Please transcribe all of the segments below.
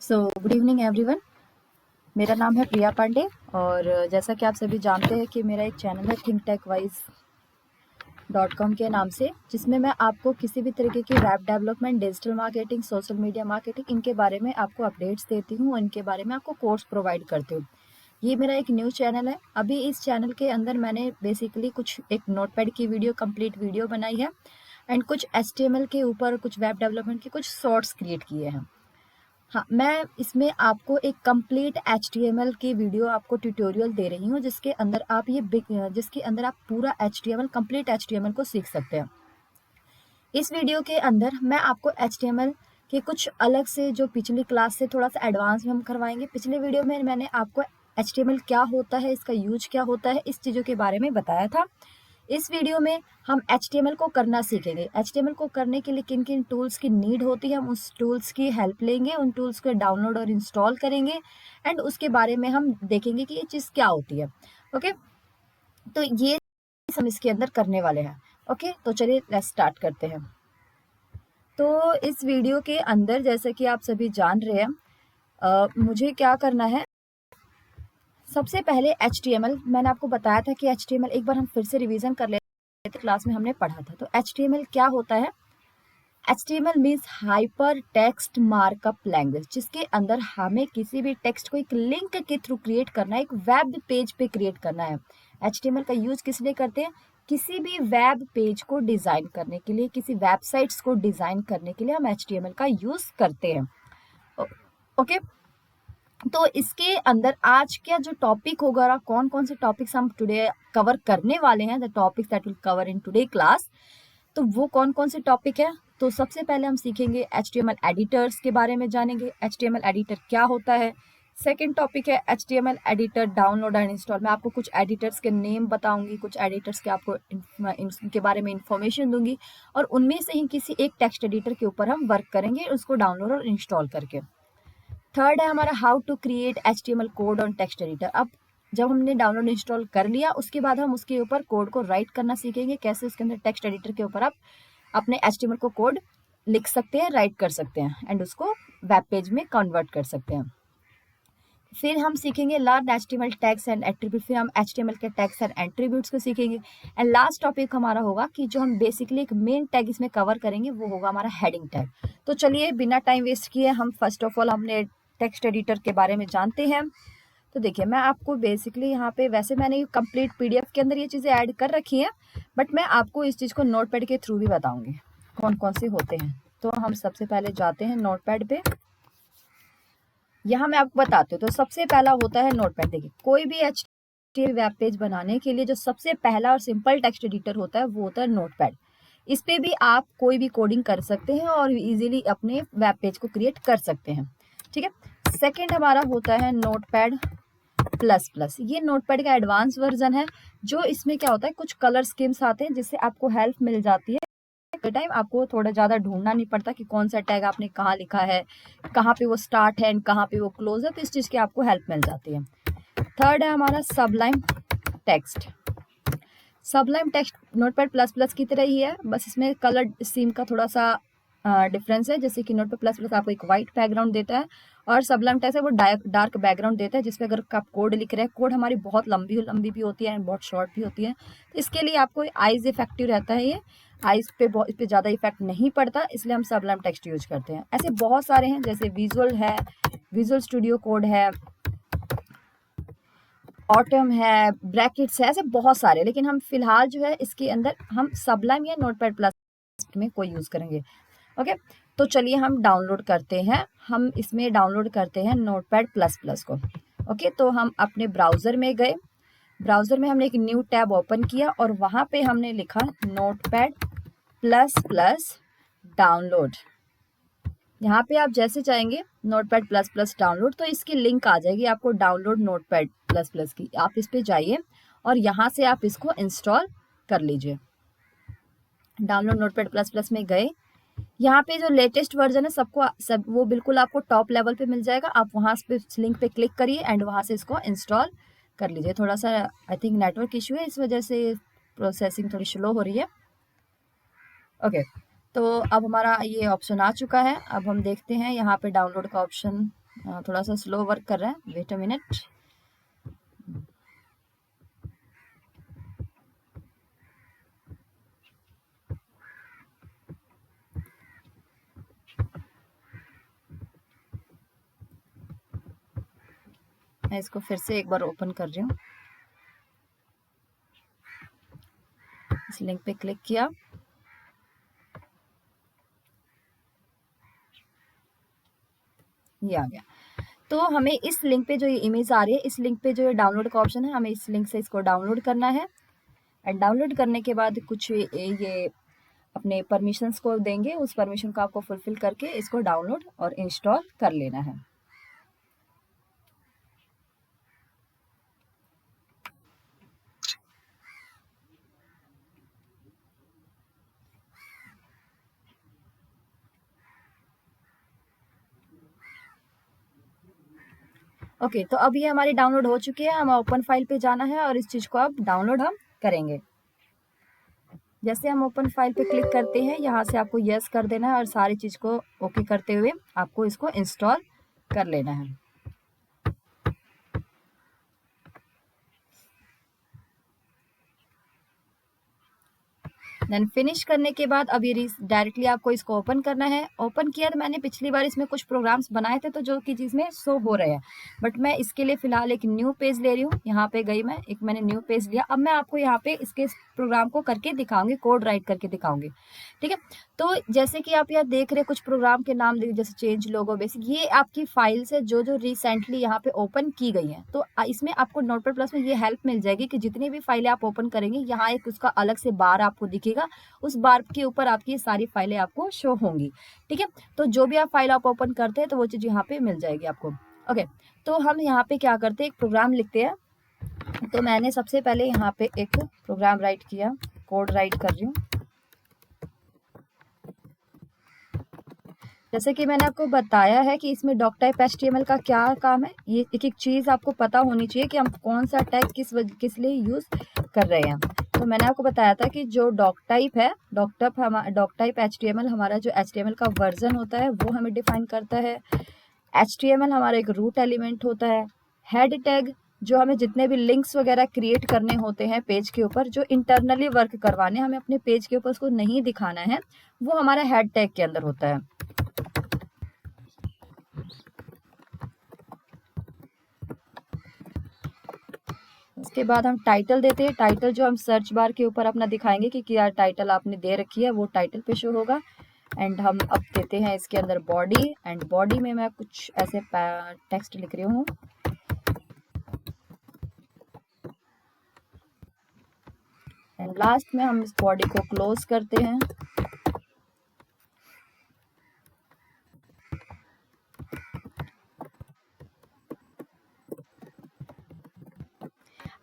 Good evening everyone. मेरा नाम है प्रिया पांडे और जैसा कि आप सभी जानते हैं कि मेरा एक चैनल है thinkTechWise.com के नाम से, जिसमें मैं आपको किसी भी तरीके की web development, digital marketing, social media marketing, इनके बारे में आपको अपडेट्स देती हूँ। इनके बारे में आपको कोर्स प्रोवाइड करती हूँ। ये मेरा एक न्यू चैनल है। अभी इस चैनल के अंदर मैंने बेसिकली कुछ एक नोटपैड की कंप्लीट वीडियो बनाई है एंड कुछ HTML के ऊपर, कुछ वेब डेवलपमेंट के कुछ शॉर्ट्स क्रिएट किए हैं। हाँ, मैं इसमें आपको एक कंप्लीट HTML की वीडियो आपको ट्यूटोरियल दे रही हूँ, जिसके अंदर आप पूरा HTML, कंप्लीट HTML को सीख सकते हैं। इस वीडियो के अंदर मैं आपको HTML के कुछ अलग से, जो पिछली क्लास से थोड़ा सा एडवांस में हम करवाएंगे। पिछले वीडियो में मैंने आपको HTML क्या होता है, इसका यूज क्या होता है, इस चीज़ों के बारे में बताया था। इस वीडियो में हम HTML को करना सीखेंगे। HTML को करने के लिए किन किन टूल्स की नीड होती है, हम उस टूल्स की हेल्प लेंगे, उन टूल्स को डाउनलोड और इंस्टॉल करेंगे एंड उसके बारे में हम देखेंगे कि ये चीज़ क्या होती है। ओके, तो ये हम इसके अंदर करने वाले हैं। ओके, तो चलिए लेट्स स्टार्ट करते हैं। तो इस वीडियो के अंदर, जैसे कि आप सभी जान रहे हैं, मुझे क्या करना है। सबसे पहले HTML, मैंने आपको बताया था कि HTML एक बार हम फिर से रिवीजन कर लेते थे, क्लास में हमने पढ़ा था। तो HTML क्या होता है? HTML means hyper text markup language, जिसके अंदर हमें किसी भी टेक्स्ट को एक लिंक के थ्रू क्रिएट करना है, एक वेब पेज पे क्रिएट करना है। HTML का यूज किस लिए करते हैं? किसी भी वेब पेज को डिजाइन करने के लिए, किसी वेबसाइट्स को डिजाइन करने के लिए हम HTML का यूज करते हैं। ओके, तो इसके अंदर आज का जो टॉपिक होगा, कौन कौन से टॉपिक्स हम टुडे कवर करने वाले हैं, the topics that will cover in today class, तो वो कौन कौन से टॉपिक है। तो सबसे पहले हम सीखेंगे HTML एडिटर्स के बारे में, जानेंगे HTML एडिटर क्या होता है। सेकंड टॉपिक है HTML editor download and install. मैं आपको कुछ एडिटर्स के नेम बताऊंगी, कुछ एडिटर्स के आपको इनके बारे में इंफॉर्मेशन दूंगी और उनमें से ही किसी एक टेक्स्ट एडिटर के ऊपर हम वर्क करेंगे, उसको डाउनलोड और इंस्टॉल करके। थर्ड है हमारा how to create HTML code on text editor. अब जब हमने डाउनलोड इंस्टॉल कर लिया, उसके बाद हम उसके ऊपर कोड को राइट करना सीखेंगे, कैसे उसके अंदर टेक्स्ट एडिटर के ऊपर आप अपने HTML को कोड लिख सकते हैं, राइट कर सकते हैं एंड उसको वेब पेज में कन्वर्ट कर सकते हैं। फिर हम सीखेंगे learn HTML tags and attribute. फिर हम HTML के टैग्स एंड एट्रीब्यूट्स को सीखेंगे। एंड लास्ट टॉपिक हमारा होगा कि जो हम बेसिकली एक मेन टैग इसमें कवर करेंगे, वो होगा हमारा हेडिंग टैग। तो चलिए बिना टाइम वेस्ट किए हम फर्स्ट ऑफ ऑल हमने टेक्स्ट एडिटर के बारे में जानते हैं। तो देखिए, मैं आपको बेसिकली यहाँ पे, वैसे मैंने कंप्लीट PDF के अंदर ये चीज़ें ऐड कर रखी हैं, बट मैं आपको इस चीज़ को नोटपैड के थ्रू भी बताऊंगी कौन कौन से होते हैं। तो हम सबसे पहले जाते हैं नोटपैड पे। यहाँ मैं आपको बताती हूँ। तो सबसे पहला होता है नोटपैड। देखिए, कोई भी HTML वेब पेज बनाने के लिए जो सबसे पहला और सिंपल टेक्स्ट एडिटर होता है, वो होता है नोटपैड। इस पे भी आप कोई भी कोडिंग कर सकते हैं और इजीली अपने वेब पेज को क्रिएट कर सकते हैं। ठीक है, सेकेंड हमारा होता है नोटपैड प्लस प्लस। ये नोटपैड का एडवांस वर्जन है, जो इसमें क्या होता है, कुछ कलर स्कीम्स आते हैं जिससे आपको हेल्प मिल जाती है। टाइम आपको थोड़ा ज़्यादा ढूंढना नहीं पड़ता कि कौन सा टैग आपने कहाँ लिखा है, कहाँ पे वो स्टार्ट है एंड कहाँ पे वो क्लोज है। तो इस चीज़ की आपको हेल्प मिल जाती है। थर्ड है हमारा Sublime text. Sublime text notepad plus plus की तरह ही है, बस इसमें कलर स्कीम का थोड़ा सा डिफरेंस है। जैसे कि नोटपैड प्लस प्लस आपको एक वाइट बैकग्राउंड देता है और सबलाइम टेक्स्ट है वो डार्क बैकग्राउंड देता है, जिसपे अगर आप कोड लिख रहे हैं, कोड हमारी बहुत लंबी भी होती है, बहुत शॉर्ट भी होती है। तो इसके लिए आपको आइज इफेक्टिव रहता है, ये आइज पे इस पे ज़्यादा इफेक्ट नहीं पड़ता, इसलिए हम सबलाइम टेक्स्ट यूज करते हैं। ऐसे बहुत सारे हैं, जैसे विजुअल है, विजुअल स्टूडियो कोड है, ऑटम है, ब्रैकेट्स है, ऐसे बहुत सारे। लेकिन हम फिलहाल जो है इसके अंदर हम सबलाइम या नोटपैड प्लस में कोई यूज करेंगे। ओके, तो चलिए हम डाउनलोड करते हैं। हम इसमें डाउनलोड करते हैं नोटपैड प्लस प्लस को। ओके, तो हम अपने ब्राउजर में गए, ब्राउजर में हमने एक न्यू टैब ओपन किया और वहां पे हमने लिखा नोटपैड प्लस प्लस डाउनलोड। यहाँ पे आप जैसे चाहेंगे नोटपैड प्लस प्लस डाउनलोड, तो इसकी लिंक आ जाएगी आपको डाउनलोड नोटपैड प्लस प्लस की। आप इस पे जाइए और यहाँ से आप इसको इंस्टॉल कर लीजिए। डाउनलोड नोटपैड प्लस प्लस में गए, यहाँ पे जो लेटेस्ट वर्जन है सब वो बिल्कुल आपको टॉप लेवल पे मिल जाएगा। आप वहाँ पे इस लिंक पे क्लिक करिए एंड वहाँ से इसको इंस्टॉल कर लीजिए। थोड़ा सा आई थिंक नेटवर्क इशू है, इस वजह से प्रोसेसिंग थोड़ी स्लो हो रही है। ओके, तो अब हमारा ये ऑप्शन आ चुका है। अब हम देखते हैं यहाँ पे डाउनलोड का ऑप्शन थोड़ा सा स्लो वर्क कर रहा है, वेट अ मिनट। मैं इसको फिर से एक बार ओपन कर रही हूँ। इस लिंक पे क्लिक किया, ये आ गया। तो हमें इस लिंक पे जो ये इमेज आ रही है, इस लिंक पे जो ये डाउनलोड का ऑप्शन है, हमें इस लिंक से इसको डाउनलोड करना है। एंड डाउनलोड करने के बाद कुछ ये अपने परमिशंस को देंगे, उस परमिशन को आपको फुलफिल करके इसको डाउनलोड और इंस्टॉल कर लेना है। ओके, तो अब ये हमारी डाउनलोड हो चुकी है। हमें ओपन फाइल पे जाना है और इस चीज़ को अब डाउनलोड हम करेंगे। जैसे हम ओपन फाइल पे क्लिक करते हैं, यहाँ से आपको यस कर देना है और सारी चीज़ को ओके करते हुए आपको इसको इंस्टॉल कर लेना है। देन फिनिश करने के बाद अब ये डायरेक्टली आपको इसको ओपन करना है। ओपन किया तो मैंने पिछली बार इसमें कुछ प्रोग्राम्स बनाए थे, तो जो कि चीज़ में शो हो रहे हैं, बट मैं इसके लिए फिलहाल एक न्यू पेज ले रही हूँ। यहाँ पे गई मैं, एक मैंने न्यू पेज लिया। अब मैं आपको यहाँ पे इसके प्रोग्राम को करके दिखाऊंगी, कोड राइट करके दिखाऊंगी, ठीक है। तो जैसे कि आप यहाँ देख रहे हैं, कुछ प्रोग्राम के नाम देखिए, जैसे चेंज लोगो बेसिक, ये आपकी फाइल्स है जो जो रिसेंटली यहाँ पे ओपन की गई हैं। तो इसमें आपको नोटपैड प्लस में ये हेल्प मिल जाएगी कि जितनी भी फाइलें आप ओपन करेंगे, यहाँ एक उसका अलग से बार आपको दिखेगा, उस बार के ऊपर आपकी ये सारी फाइलें आपको शो होंगी, ठीक है। तो जो भी आप फाइल आप ओपन करते हैं तो वो चीज़ यहाँ पे मिल जाएगी आपको। ओके, तो हम यहाँ पे क्या करते हैं, एक प्रोग्राम लिखते हैं। तो मैंने सबसे पहले यहाँ पे एक प्रोग्राम राइट किया, कोड राइट कर रही हूँ। जैसे कि मैंने आपको बताया है कि इसमें डॉक टाइप HTML का क्या काम है, ये एक एक चीज़ आपको पता होनी चाहिए कि हम कौन सा टैग किस लिए यूज़ कर रहे हैं। तो मैंने आपको बताया था कि जो डॉक टाइप है, डॉक टाइप HTML हमारा जो HTML का वर्जन होता है वो हमें डिफाइन करता है। HTML हमारा एक रूट एलिमेंट होता है। हेड टैग जो हमें जितने भी लिंक्स वगैरह क्रिएट करने होते हैं पेज के ऊपर, जो इंटरनली वर्क करवाने, हमें अपने पेज के ऊपर उसको नहीं दिखाना है, वो हमारा हेड टैग के अंदर होता है। उसके बाद हम टाइटल देते हैं। टाइटल जो हम सर्च बार के ऊपर अपना दिखाएंगे कि क्या टाइटल आपने दे रखी है, वो टाइटल पे शो होगा। एंड हम अब देते हैं इसके अंदर बॉडी, एंड बॉडी में मैं कुछ ऐसे टेक्स्ट लिख रही हूँ। एंड लास्ट में हम इस बॉडी को क्लोज करते हैं।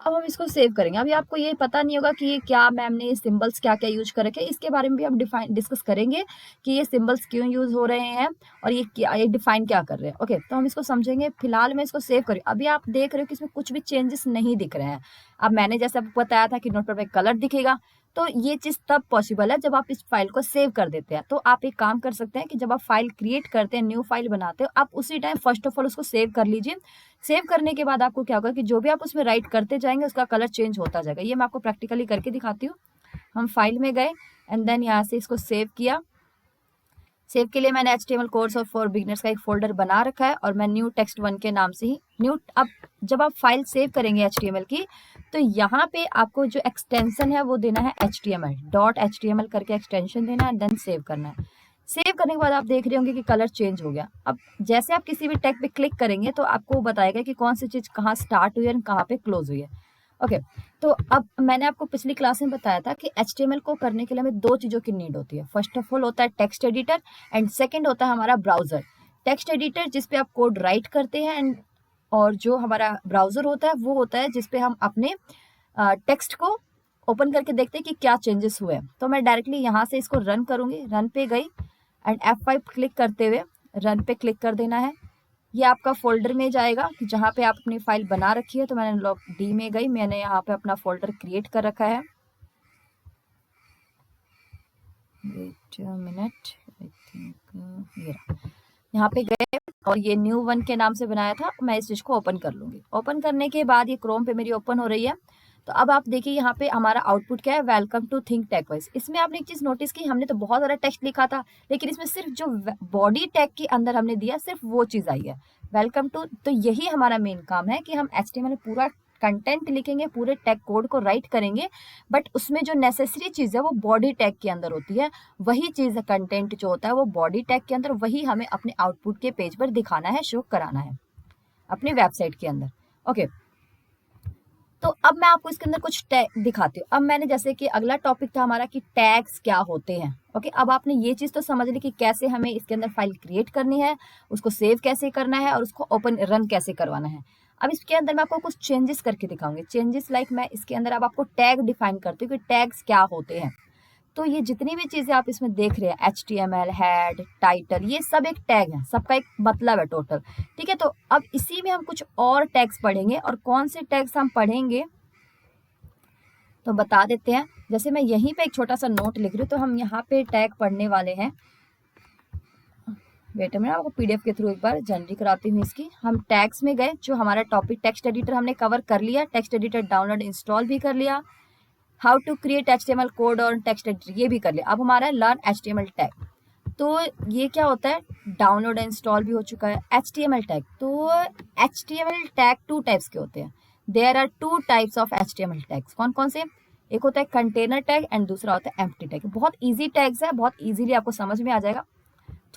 अब हम इसको सेव करेंगे। अभी आपको ये पता नहीं होगा कि ये क्या मैम ने सिंबल्स क्या क्या यूज कर रखे हैं, इसके बारे में भी हम डिस्कस करेंगे कि ये सिंबल्स क्यों यूज हो रहे हैं और ये डिफाइन क्या कर रहे हैं। ओके, तो हम इसको समझेंगे। फिलहाल मैं इसको सेव करूँ। अभी आप देख रहे हो कि इसमें कुछ भी चेंजेस नहीं दिख रहे हैं। अब मैंने जैसे आपको बताया था कि नोटपैड पे कलर दिखेगा, तो ये चीज़ तब पॉसिबल है जब आप इस फाइल को सेव कर देते हैं। तो आप एक काम कर सकते हैं कि जब आप फाइल क्रिएट करते हैं, न्यू फाइल बनाते हो, आप उसी टाइम फर्स्ट ऑफ ऑल उसको सेव कर लीजिए। सेव करने के बाद आपको क्या होगा कि जो भी आप उसमें राइट करते जाएंगे उसका कलर चेंज होता जाएगा। ये मैं आपको प्रैक्टिकली करके दिखाती हूँ। हम फाइल में गए एंड देन यहाँ से इसको सेव किया। सेव के लिए मैंने HTML कोर्स फॉर बिगिनर्स का एक फोल्डर बना रखा है और मैं न्यू टेक्स्ट 1 के नाम से ही न्यू। अब जब आप फाइल सेव करेंगे HTML की, तो यहाँ पे आपको जो एक्सटेंशन है वो देना है HTML करके एक्सटेंशन देना है, देन सेव करना है। सेव करने के बाद आप देख रहे होंगे कि कलर चेंज हो गया। अब जैसे आप किसी भी टैग पे क्लिक करेंगे तो आपको बताएगा कि कौन सी चीज़ कहाँ स्टार्ट हुई है और कहाँ पे क्लोज हुई है। ओके, तो अब मैंने आपको पिछली क्लास में बताया था कि HTML को करने के लिए हमें दो चीज़ों की नीड होती है। फर्स्ट ऑफ ऑल होता है टेक्स्ट एडिटर एंड सेकंड होता है हमारा ब्राउज़र। टेक्स्ट एडिटर जिस पे आप कोड राइट करते हैं, एंड और जो हमारा ब्राउज़र होता है वो होता है जिस पे हम अपने टेक्स्ट को ओपन करके देखते हैं कि क्या चेंजेस हुए हैं। तो मैं डायरेक्टली यहाँ से इसको रन करूँगी। रन पे गई एंड F5 क्लिक करते हुए रन पे क्लिक कर देना है। ये आपका फोल्डर में जाएगा कि जहाँ पे आप अपनी फाइल बना रखी है। तो मैंने लॉग डी में गई, मैंने यहाँ पे अपना फोल्डर क्रिएट कर रखा है। Wait a minute, I think यहाँ पे गए और ये न्यू वन के नाम से बनाया था। मैं इस चीज को ओपन कर लूंगी। ओपन करने के बाद ये क्रोम पे मेरी ओपन हो रही है। तो अब आप देखिए यहाँ पे हमारा आउटपुट क्या है, वेलकम टू थिंक टेकवाइज। इसमें आपने एक चीज नोटिस की, हमने तो बहुत सारा टेक्स्ट लिखा था, लेकिन इसमें सिर्फ जो बॉडी टैग के अंदर हमने दिया सिर्फ वो चीज आई है, वेलकम टू। तो यही हमारा मेन काम है कि हम HTML में पूरा कंटेंट लिखेंगे, पूरे टैग कोड को राइट करेंगे, बट उसमें जो नेसेसरी चीज है वो बॉडी टैग के अंदर होती है। वही चीज कंटेंट जो होता है वो बॉडी टैग के अंदर, वही हमें अपने आउटपुट के पेज पर दिखाना है, शो कराना है अपनी वेबसाइट के अंदर। ओके, तो अब मैं आपको इसके अंदर कुछ टैग दिखाती हूँ। अब मैंने जैसे कि अगला टॉपिक था हमारा कि टैग्स क्या होते हैं। ओके, अब आपने ये चीज तो समझ ली कि कैसे हमें इसके अंदर फाइल क्रिएट करनी है, उसको सेव कैसे करना है और उसको ओपन रन कैसे करवाना है। अब इसके अंदर मैं आपको कुछ चेंजेस करके दिखाऊंगी। चेंजेस लाइक मैं इसके अंदर अब आपको टैग डिफाइन करती हूँ कि टैग्स क्या होते हैं। तो ये जितनी भी चीजें आप इसमें देख रहे हैं, HTML, हेड, टाइटल, ये सब एक टैग है, सबका एक मतलब है टोटल। ठीक है, तो अब इसी में हम कुछ और टैग्स पढ़ेंगे, और कौन से टैग्स हम पढ़ेंगे तो बता देते हैं। जैसे मैं यहीं पे एक छोटा सा नोट लिख रही हूँ, तो हम यहाँ पे टैग पढ़ने वाले हैं। वेट मैं आपको PDF के थ्रू एक बार जनरली कराती हूँ इसकी। हम टैग्स में गए, जो हमारा टॉपिक टेक्स्ट एडिटर हमने कवर कर लिया, टेक्स्ट एडिटर डाउनलोड इंस्टॉल भी कर लिया, how to create HTML code और टेक्स्ट एडिटर ये भी कर लिया। अब हमारा लर्न HTML टैग, तो ये क्या होता है, डाउनलोड इंस्टॉल भी हो चुका है। HTML टैग, तो HTML टैग 2 टाइप्स के होते हैं। There are 2 types of HTML tags. कौन कौन से, एक होता है कंटेनर टैग एंड दूसरा होता है एम्प्टी टैग। बहुत इजी टैग्स है, बहुत इजीली आपको समझ में आ जाएगा।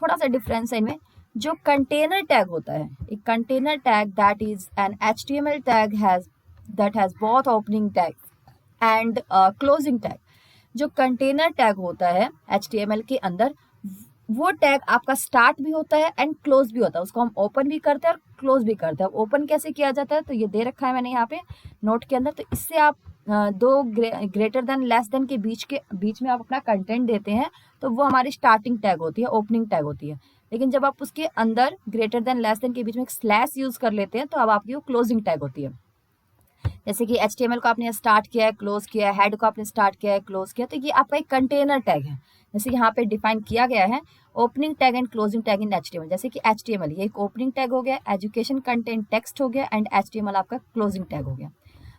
थोड़ा सा डिफरेंस है इनमें। जो कंटेनर टैग होता है, एक container tag that is an HTML tag has both opening tag and closing tag. जो कंटेनर टैग होता है HTML के अंदर, वो टैग आपका स्टार्ट भी होता है एंड क्लोज भी होता है। उसको हम ओपन भी करते हैं और क्लोज भी करते हैं। ओपन कैसे किया जाता है, तो ये दे रखा है मैंने यहाँ पे नोट के अंदर। तो इससे आप दो ग्रेटर देन लेस देन के बीच में आप अपना कंटेंट देते हैं, तो वो हमारी स्टार्टिंग टैग होती है, ओपनिंग टैग होती है। लेकिन जब आप उसके अंदर ग्रेटर देन लेस देन के बीच में एक स्लैश यूज कर लेते हैं, तो अब आपकी वो क्लोजिंग टैग होती है। जैसे कि HTML को आपने स्टार्ट किया है, क्लोज किया है, हेड को आपने स्टार्ट किया है, क्लोज किया, तो ये आपका एक कंटेनर टैग है। जैसे यहाँ पे डिफाइन किया गया है opening tag and closing tag in HTML। जैसे कि HTML ये एक ओपनिंग टैग हो गया, एजुकेशन कंटेंट टेक्स्ट हो गया, एंड HTML आपका क्लोजिंग टैग हो गया।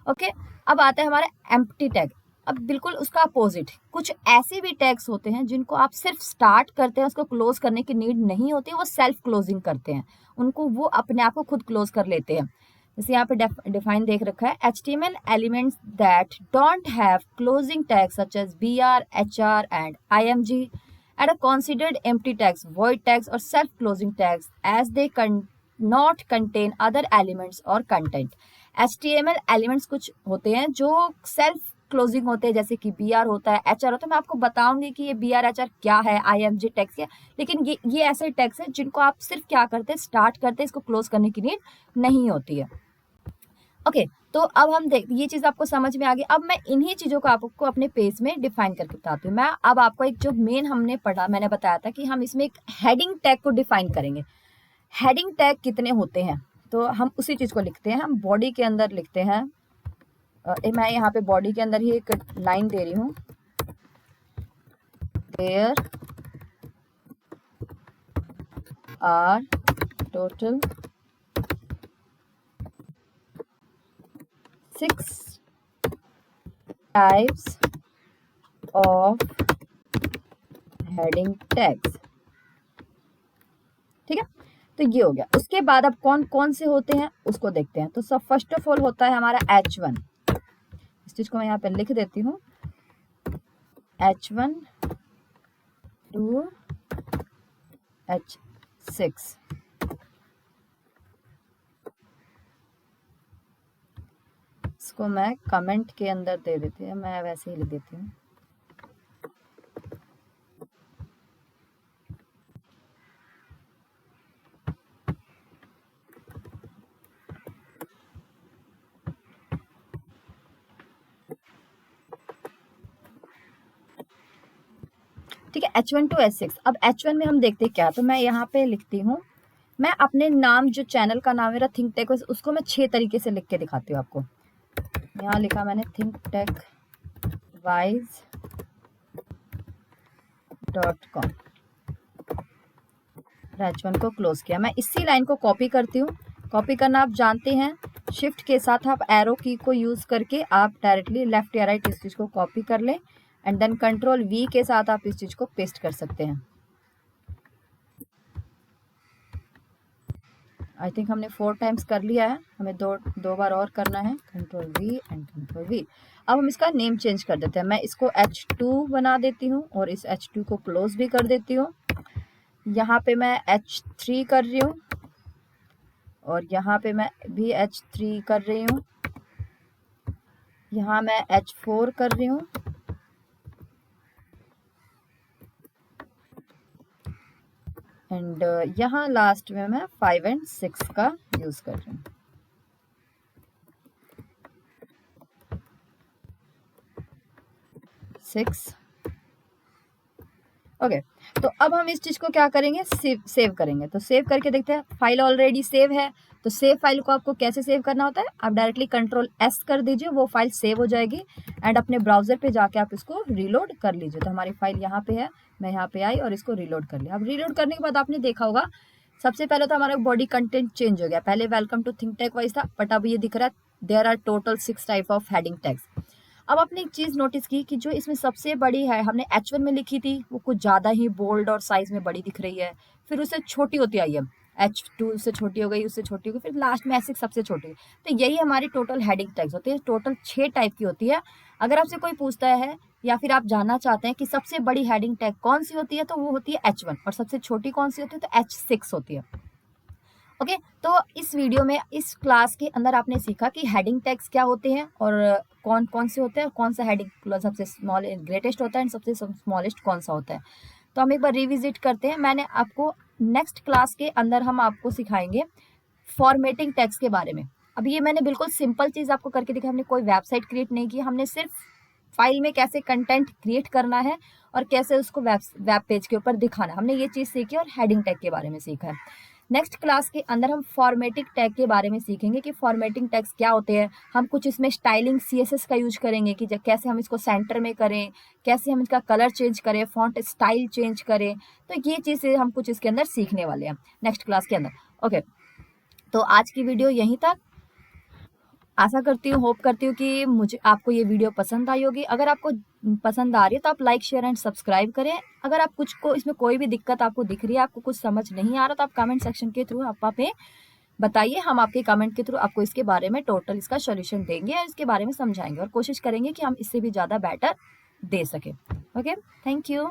ओके, अब आता है हमारा एम्प्टी टैग। अब बिल्कुल उसका अपोजिट, कुछ ऐसे भी टैग्स होते हैं जिनको आप सिर्फ स्टार्ट करते हैं, उसको क्लोज करने की नीड नहीं होती, वो सेल्फ क्लोजिंग करते हैं, उनको वो अपने आप को खुद क्लोज कर लेते हैं। जैसे यहाँ पे डिफाइन देख रखा है, HTML elements that don't have closing tags such as BR, HR and IMG and are considered empty tags, void tags or self-closing tags as they not contain other elements or content। HTML elements कुछ होते हैं जो self closing होते हैं, जैसे कि BR होता है, HR होता है। मैं आपको बताऊंगी कि ये BR HR क्या है, IMG टैग्स क्या, लेकिन ये ऐसे टैग्स हैं जिनको आप सिर्फ क्या करते हैं, स्टार्ट करते हैं, इसको क्लोज करने की नीड नहीं होती है। ओके, तो अब हम देख, ये चीज आपको समझ में आ गई। अब मैं इन्हीं चीजों को आपको अपने पेज में डिफाइन करके बताती हूँ। मैं अब आपको एक जो मेन हमने पढ़ा, मैंने बताया था कि हम इसमें एक हेडिंग टैग को डिफाइन करेंगे। हेडिंग टैग कितने होते हैं, तो हम उसी चीज को लिखते हैं। हम बॉडी के अंदर लिखते हैं, मैं यहाँ पे बॉडी के अंदर ही एक लाइन दे रही हूँ, there are total 6 types of heading tags. ठीक है, तो ये हो गया। उसके बाद अब कौन कौन से होते हैं उसको देखते हैं। तो सब फर्स्ट ऑफ ऑल होता है हमारा H1। इस चीज को मैं यहाँ पे लिख देती हूँ, H1 to H6। इसको मैं कमेंट के अंदर दे देती हूँ, मैं वैसे ही लिख देती हूँ। ठीक है, H1 to H6। अब H1 में हम देखते क्या, तो मैं यहाँ पे लिखती हूँ, मैं अपने नाम, जो चैनल का नाम मेरा थिंक टेक, उसको मैं 6 तरीके से लिख के दिखाती हूँ आपको। यहाँ लिखा मैंने thinkTechWise.com। H1 को क्लोज किया। मैं इसी लाइन को कॉपी करती हूँ। कॉपी करना आप जानते हैं, शिफ्ट के साथ आप एरो की को यूज करके आप डायरेक्टली लेफ्ट या राइट इस चीज को कॉपी कर लें एंड देन कंट्रोल V के साथ आप इस चीज को पेस्ट कर सकते हैं। आई थिंक हमने 4 टाइम्स कर लिया है, हमें दो बार और करना है। Control V and control V। अब हम इसका नेम चेंज कर देते हैं। मैं इसको H2 बना देती हूँ और इस H2 को क्लोज भी कर देती हूँ। यहाँ पे मैं H3 कर रही हूँ और यहाँ पे मैं भी H3 कर रही हूँ। यहाँ मैं H4 कर रही हूँ एंड यहाँ लास्ट में मैं 5 एंड 6 का यूज कर रही हूँ। ओके तो अब हम इस चीज को क्या करेंगे, सेव करेंगे। तो सेव करके देखते हैं। फाइल ऑलरेडी सेव है, तो सेव फाइल को आपको कैसे सेव करना होता है, आप डायरेक्टली कंट्रोल S कर दीजिए, वो फाइल सेव हो जाएगी एंड अपने ब्राउजर पे जाके आप इसको रीलोड कर लीजिए। तो हमारी फाइल यहाँ पे है, मैं यहाँ पे आई और इसको रीलोड कर लिया। अब रीलोड करने के बाद आपने देखा होगा सबसे पहले तो हमारा बॉडी कंटेंट चेंज हो गया। पहले welcome to Think Tech Wise था, बट अब ये दिख रहा है there are total 6 type of heading tags. अब आपने एक चीज नोटिस की कि जो इसमें सबसे बड़ी है हमने H1 में लिखी थी, वो कुछ ज्यादा ही बोल्ड और साइज में बड़ी दिख रही है, फिर उससे छोटी होती आई है, H2 उससे छोटी हो गई, उससे छोटी हो गई, फिर लास्ट में ऐसे सबसे छोटी। तो यही हमारी टोटल हेडिंग टैग्स होती है। टोटल 6 टाइप की होती है। अगर आपसे कोई पूछता है या फिर आप जानना चाहते हैं कि सबसे बड़ी हेडिंग टैग कौन सी होती है, तो वो होती है H1 और सबसे छोटी कौन सी होती है, तो H6 होती है। ओके तो इस वीडियो में, इस क्लास के अंदर आपने सीखा कि हेडिंग टैग्स क्या होते हैं और कौन कौन से होते हैं, कौन सा हेडिंग सबसे स्मॉल ग्रेटेस्ट होता है एंड सबसे स्मॉलेस्ट कौन सा होता है। तो हम एक बार रिविजिट करते हैं। मैंने आपको नेक्स्ट क्लास के अंदर हम आपको सिखाएंगे फॉर्मेटिंग टैग्स के बारे में। अब ये मैंने बिल्कुल सिंपल चीज आपको करके दिखा, हमने कोई वेबसाइट क्रिएट नहीं की, हमने सिर्फ फाइल में कैसे कंटेंट क्रिएट करना है और कैसे उसको वेब पेज के ऊपर दिखाना, हमने ये चीज सीखी और हेडिंग टैग के बारे में सीखा है। नेक्स्ट क्लास के अंदर हम फॉर्मेटिंग टैग के बारे में सीखेंगे कि फॉर्मेटिंग टैग्स क्या होते हैं। हम कुछ इसमें स्टाइलिंग CSS का यूज करेंगे कि कैसे हम इसको सेंटर में करें, कैसे हम इसका कलर चेंज करें, फॉन्ट स्टाइल चेंज करें। तो ये चीजें हम कुछ इसके अंदर सीखने वाले हैं नेक्स्ट क्लास के अंदर। ओके तो आज की वीडियो यहीं तक। आशा करती हूँ, होप करती हूँ कि मुझे आपको ये वीडियो पसंद आई होगी। अगर आपको पसंद आ रही है तो आप लाइक शेयर एंड सब्सक्राइब करें। अगर आप कुछ को इसमें कोई भी दिक्कत आपको दिख रही है, आपको कुछ समझ नहीं आ रहा, तो आप कमेंट सेक्शन के थ्रू आप पे बताइए। हम आपके कमेंट के थ्रू आपको इसके बारे में टोटल इसका सोल्यूशन देंगे और इसके बारे में समझाएंगे और कोशिश करेंगे कि हम इससे भी ज़्यादा बेटर दे सकें। Okay thank you.